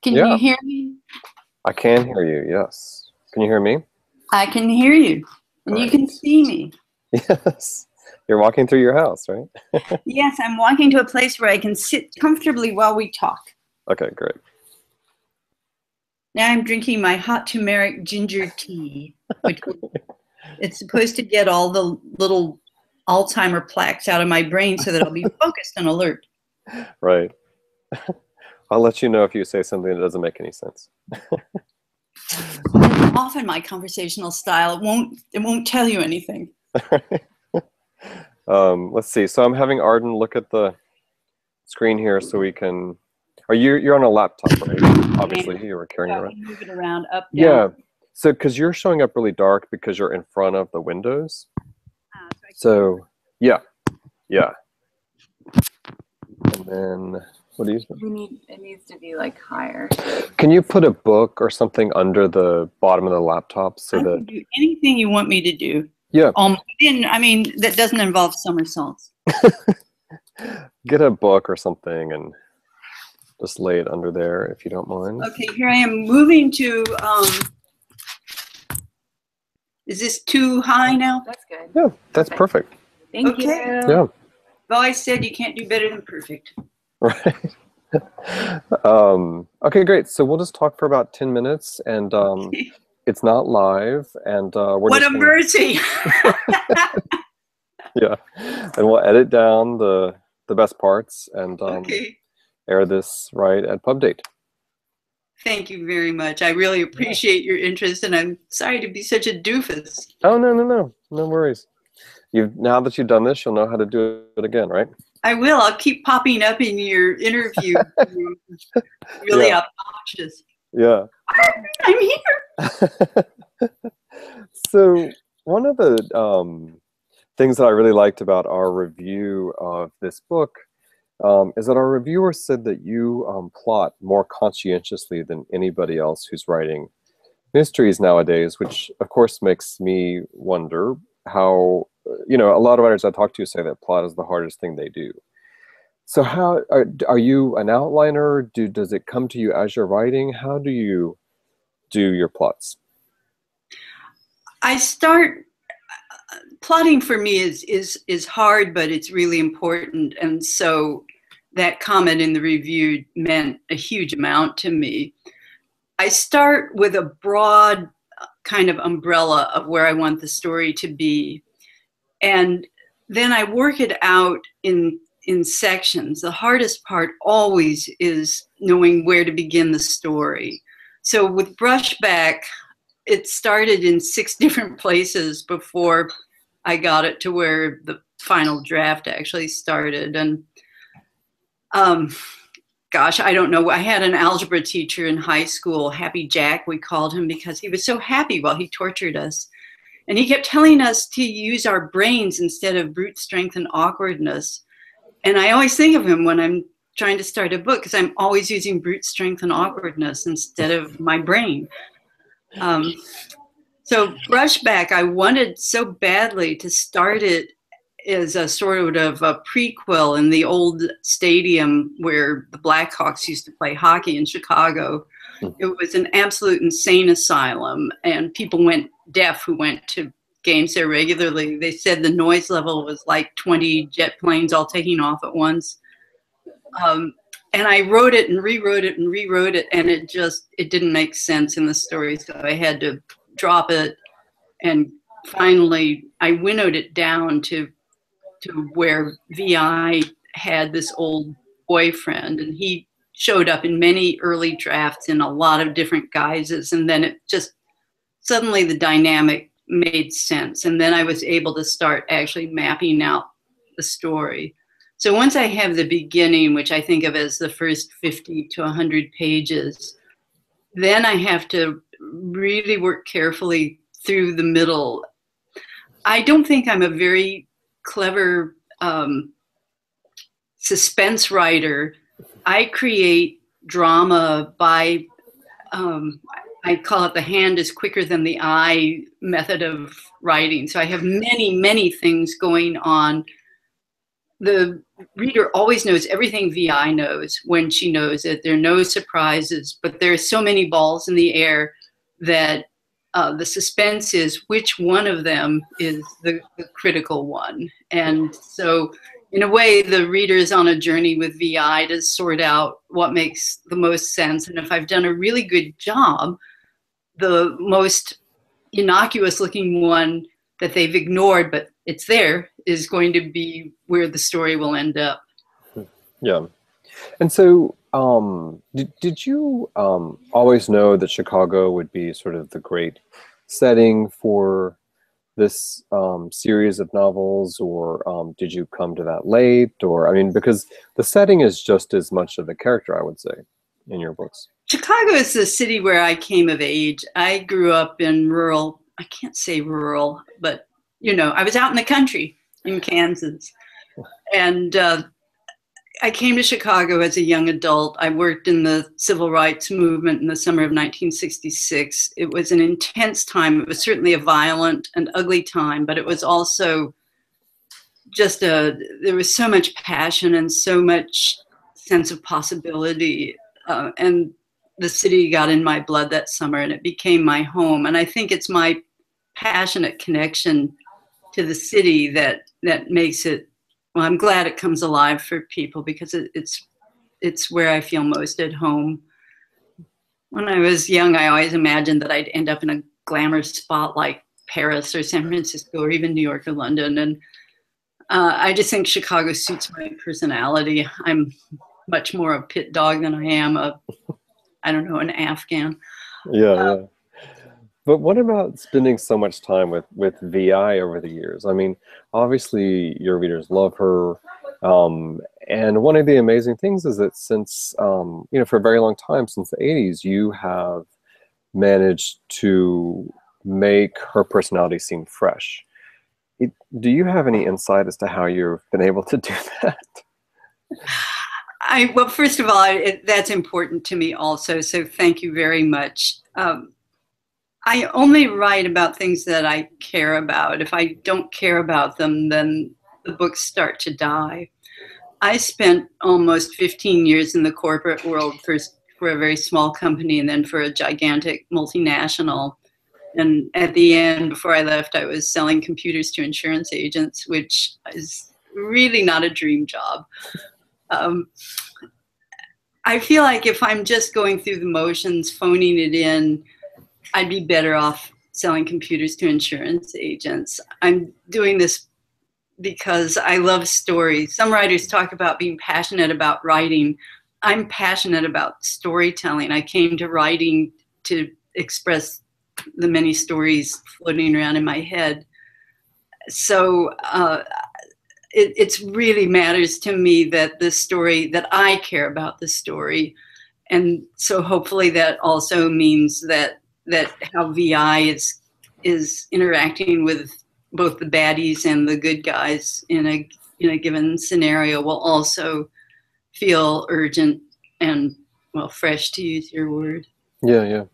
Can Yeah, you hear me? I can hear you. Yes. Can you hear me? I can hear you. And you can Great. see me. Yes. You're walking through your house, right? Yes, I'm walking to a place where I can sit comfortably while we talk. Okay, great. Now I'm drinking my hot turmeric ginger tea, which it's supposed to get all the little Alzheimer plaques out of my brain so that I'll be focused and alert. Right. I'll let you know if you say something that doesn't make any sense. That's often my conversational style. It won't tell you anything. Let's see. So I'm having Arden look at the screen here so we can. Are you're on a laptop, right? Obviously, you were carrying it Yeah, around. move it around, up, down. Yeah. So because you're showing up really dark because you're in front of the windows. So I can So yeah, yeah. And then what do you think? It needs to be like higher. Can you put a book or something under the bottom of the laptop so I that can do anything you want me to do. yeah, That doesn't involve somersaults. get a book or something and just lay it under there if you don't mind. Okay, here I am moving to, is this too high now? That's good. Yeah, that's perfect. Thank Okay. you. Yeah, Well, I said you can't do better than perfect. right. Okay, great. So we'll just talk for about 10 minutes and it's not live and we're What just a gonna, mercy! yeah, and we'll edit down the best parts and Okay. air this right at pub date. Thank you very much. I really appreciate your interest, and I'm sorry to be such a doofus. Oh no worries. Now that you've done this, you'll know how to do it again, right? I will. I'll keep popping up in your interview. Really Yeah. obnoxious. Yeah. I'm here. So one of the things that I really liked about our review of this book is that our reviewer said that you plot more conscientiously than anybody else who's writing mysteries nowadays, which of course makes me wonder how, a lot of writers I talk to say that plot is the hardest thing they do. So how are you an outliner? Does it come to you as you're writing? How do you do your plots? I start plotting for me is hard, but it's really important, and so that comment in the review meant a huge amount to me. I start with a broad kind of umbrella of where I want the story to be, and then I work it out in sections. The hardest part always is knowing where to begin the story. So with Brushback, it started in 6 different places before I got it to where the final draft actually started. And gosh, I don't know. I had an algebra teacher in high school, Happy Jack, we called him, because he was so happy while he tortured us. And he kept telling us to use our brains instead of brute strength and awkwardness. And I always think of him when I'm trying to start a book, because I'm always using brute strength and awkwardness instead of my brain. So Brushback, I wanted so badly to start it as a sort of a prequel in the old stadium where the Blackhawks used to play hockey in Chicago. It was an absolute insane asylum, and people went deaf who went to games there regularly. They said the noise level was like 20 jet planes all taking off at once. And I wrote it and rewrote it and rewrote it, and it didn't make sense in the story, so I had to drop it. And finally, I winnowed it down to where VI had this old boyfriend, and he showed up in many early drafts in a lot of different guises, and then it just suddenly the dynamic made sense, and then I was able to start actually mapping out the story. So once I have the beginning, which I think of as the first 50 to 100 pages, then I have to really work carefully through the middle. I don't think I'm a very clever suspense writer. I create drama by, I call it the hand is quicker than the eye method of writing. So I have many, many things going on the reader always knows everything VI knows when she knows it. There are no surprises, but there are so many balls in the air that the suspense is which one of them is the critical one. And so in a way, the reader is on a journey with VI to sort out what makes the most sense. And if I've done a really good job, the most innocuous looking one that they've ignored, but it's there, is going to be where the story will end up. Yeah. And so did you always know that Chicago would be sort of the great setting for this series of novels, or did you come to that late? Or, I mean, because the setting is just as much of the character, I would say, in your books. Chicago is the city where I came of age. I grew up in rural, I can't say rural, but, you know, I was out in the country in Kansas. And I came to Chicago as a young adult. I worked in the civil rights movement in the summer of 1966. It was an intense time. It was certainly a violent and ugly time, but it was also just there was so much passion and so much sense of possibility. And the city got in my blood that summer, and it became my home. And I think it's my passionate connection to the city that makes it, well, I'm glad it comes alive for people, because it's where I feel most at home. When I was young, I always imagined that I'd end up in a glamorous spot like Paris or San Francisco or even New York or London. And I just think Chicago suits my personality. I'm much more a pit dog than I am I don't know, an Afghan. Yeah. But what about spending so much time with VI over the years? I mean, obviously your readers love her. And one of the amazing things is that since, you know, for a very long time, since the 80s, you have managed to make her personality seem fresh. Do you have any insight as to how you've been able to do that? Well, first of all, that's important to me also, so thank you very much. I only write about things that I care about. If I don't care about them, then the books start to die. I spent almost 15 years in the corporate world, first for a very small company and then for a gigantic multinational. And at the end, before I left, I was selling computers to insurance agents, which is really not a dream job. I feel like if I'm just going through the motions, phoning it in, I'd be better off selling computers to insurance agents. I'm doing this because I love stories. Some writers talk about being passionate about writing. I'm passionate about storytelling. I came to writing to express the many stories floating around in my head. So it really matters to me that the story, that I care about the story. And so hopefully that also means that how VI is interacting with both the baddies and the good guys in a given scenario will also feel urgent and, well, fresh, to use your word. Yeah.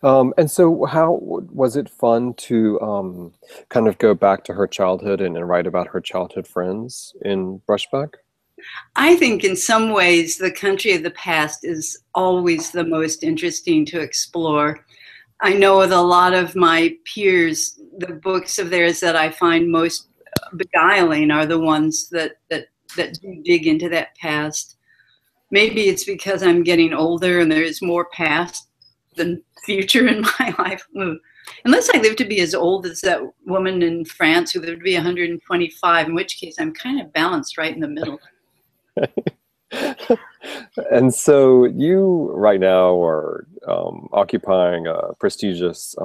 And so how was it fun to kind of go back to her childhood and write about her childhood friends in Brushback? I think in some ways the country of the past is always the most interesting to explore. I know with a lot of my peers, the books of theirs that I find most beguiling are the ones that do dig into that past. Maybe it's because I'm getting older and there is more past than future in my life. Unless I live to be as old as that woman in France who lived to be 125, in which case I'm kind of balanced right in the middle. And so you right now are occupying a prestigious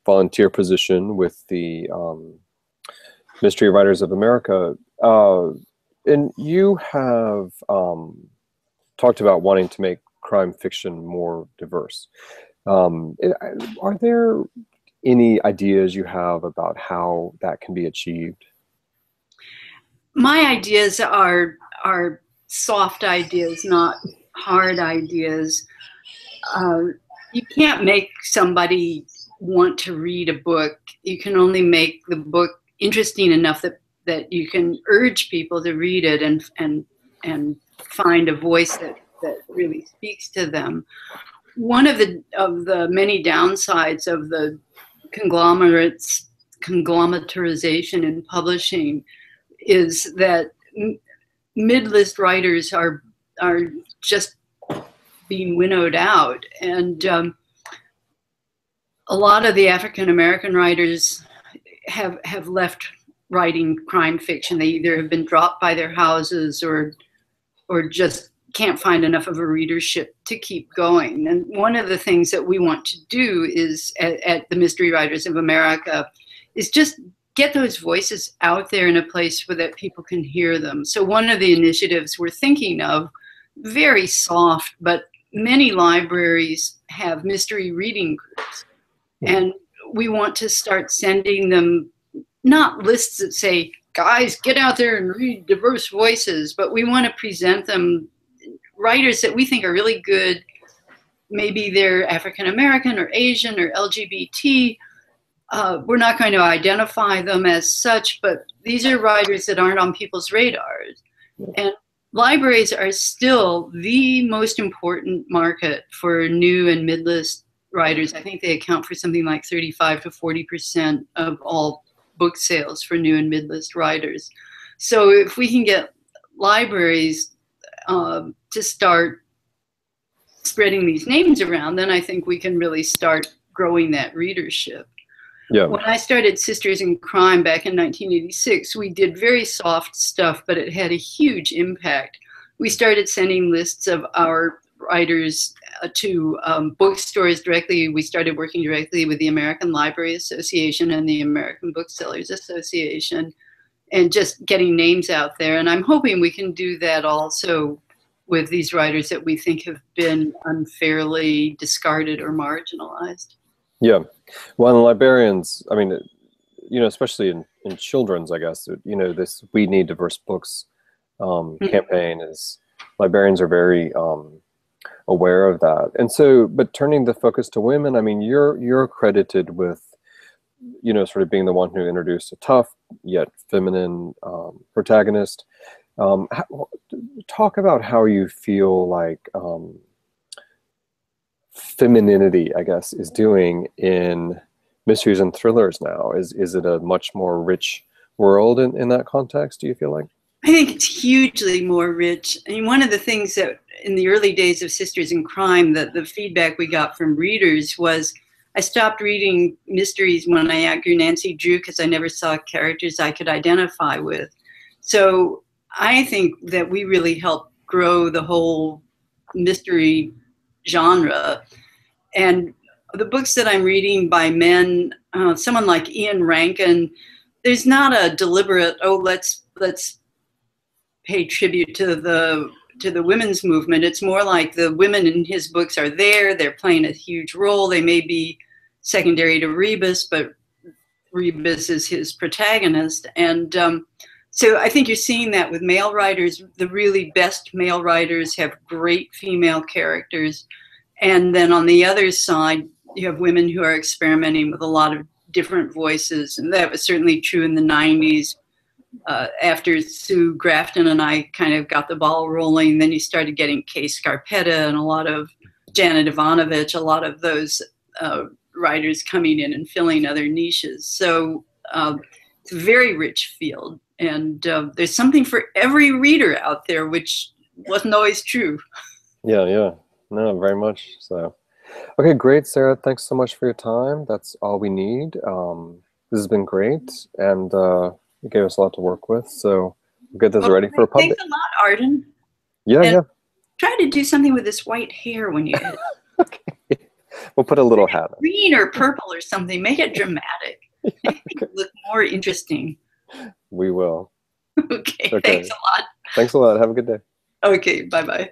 volunteer position with the Mystery Writers of America. And you have talked about wanting to make crime fiction more diverse. Are there any ideas you have about how that can be achieved? My ideas are soft ideas, not hard ideas. You can't make somebody want to read a book. You can only make the book interesting enough that that you can urge people to read it and find a voice that really speaks to them. One of the many downsides of the conglomeratization in publishing is that mid-list writers are just being winnowed out, and a lot of the African American writers have left writing crime fiction. They either have been dropped by their houses or just can't find enough of a readership to keep going. And one of the things that we want to do is at the Mystery Writers of America is just get those voices out there in a place where that people can hear them. So one of the initiatives we're thinking of, very soft, but many libraries have mystery reading groups. And we want to start sending them not lists that say, guys, get out there and read diverse voices, but we want to present them writers that we think are really good. Maybe they're African American or Asian or LGBT. We're not going to identify them as such, but these are writers that aren't on people's radars. And libraries are still the most important market for new and mid-list writers. I think they account for something like 35 to 40% of all book sales for new and mid-list writers. So if we can get libraries to start spreading these names around, then I think we can really start growing that readership. Yeah. When I started Sisters in Crime back in 1986, we did very soft stuff, but it had a huge impact. We started sending lists of our writers to bookstores directly. We started working directly with the American Library Association and the American Booksellers Association and just getting names out there. And I'm hoping we can do that also with these writers that we think have been unfairly discarded or marginalized. Yeah. Well, and librarians, I mean, you know, especially in children's, I guess, you know, this We Need Diverse Books campaign is, librarians are very aware of that. And so, but turning the focus to women, I mean, you're credited with, you know, sort of being the one who introduced a tough yet feminine protagonist. Talk about how you feel like femininity, I guess, is doing in mysteries and thrillers now. Is it a much more rich world in that context, do you feel like? I think it's hugely more rich. I mean, one of the things that in the early days of Sisters in Crime, that the feedback we got from readers was, I stopped reading mysteries when I outgrew Nancy Drew because I never saw characters I could identify with. So I think that we really helped grow the whole mystery genre. And the books that I'm reading by men, someone like Ian Rankin, there's not a deliberate, oh, let's pay tribute to the women's movement. It's more like the women in his books are there, they're playing a huge role. They may be secondary to Rebus, but Rebus is his protagonist. And so I think you're seeing that with male writers. The really best male writers have great female characters. And then on the other side, you have women who are experimenting with a lot of different voices. And that was certainly true in the 90s. After Sue Grafton and I kind of got the ball rolling, then you started getting Kay Scarpetta and a lot of Janet Ivanovich, a lot of those writers coming in and filling other niches. So it's a very rich field. And there's something for every reader out there, which wasn't always true. Yeah. No, very much so. Okay, great, Sarah. Thanks so much for your time. That's all we need. This has been great. And you gave us a lot to work with, so we'll get this ready for a public. Thanks a lot, Arden. Yeah. Try to do something with this white hair when you edit. Okay. We'll put a little hat on. Green or purple or something. Make it dramatic. Make it look more interesting. We will. Okay. Thanks a lot. Thanks a lot. Have a good day. Okay, bye-bye.